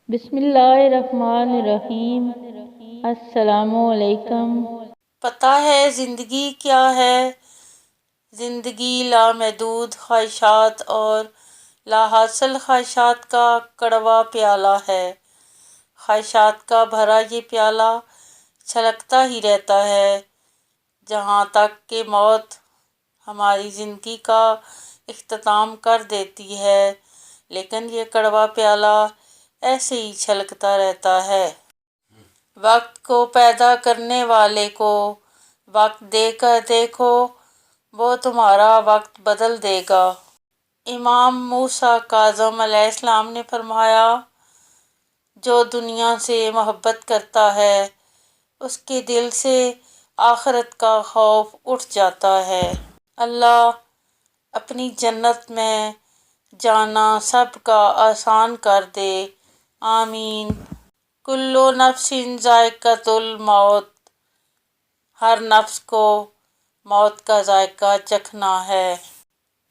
بسم اللہ الرحمن الرحیم۔ السلام علیکم۔ پتہ ہے زندگی کیا ہے؟ زندگی لامحدود خواہشات اور لاحاصل خواہشات کا کڑوا پیالہ ہے۔ خواہشات کا بھرا یہ پیالہ چھلکتا ہی رہتا ہے جہاں تک کہ موت ہماری زندگی کا اختتام کر دیتی ہے، لیکن یہ کڑوا پیالہ ایسے ہی چھلکتا رہتا ہے۔ وقت کو پیدا کرنے والے کو وقت دے کر دیکھو، وہ تمہارا وقت بدل دے گا۔ امام موسیٰ کاظم علیہ السلام نے فرمایا، جو دنیا سے محبت کرتا ہے اس کے دل سے آخرت کا خوف اٹھ جاتا ہے۔ اللہ اپنی جنت میں جانا سب کا آسان کر دے، آمین۔ کل نفس ذائقۃ الموت، ہر نفس کو موت کا ذائقہ چکھنا ہے۔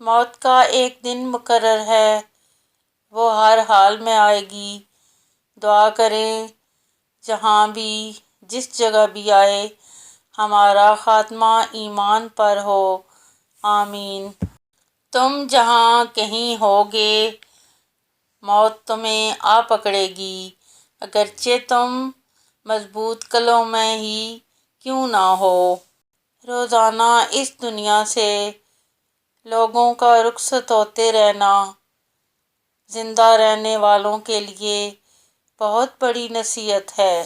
موت کا ایک دن مقرر ہے، وہ ہر حال میں آئے گی۔ دعا کریں جہاں بھی، جس جگہ بھی آئے، ہمارا خاتمہ ایمان پر ہو، آمین۔ تم جہاں کہیں ہوگے موت تمہیں آ پکڑے گی، اگرچہ تم مضبوط قلعوں میں ہی کیوں نہ ہو۔ روزانہ اس دنیا سے لوگوں کا رخصت ہوتے رہنا زندہ رہنے والوں کے لیے بہت بڑی نصیحت ہے۔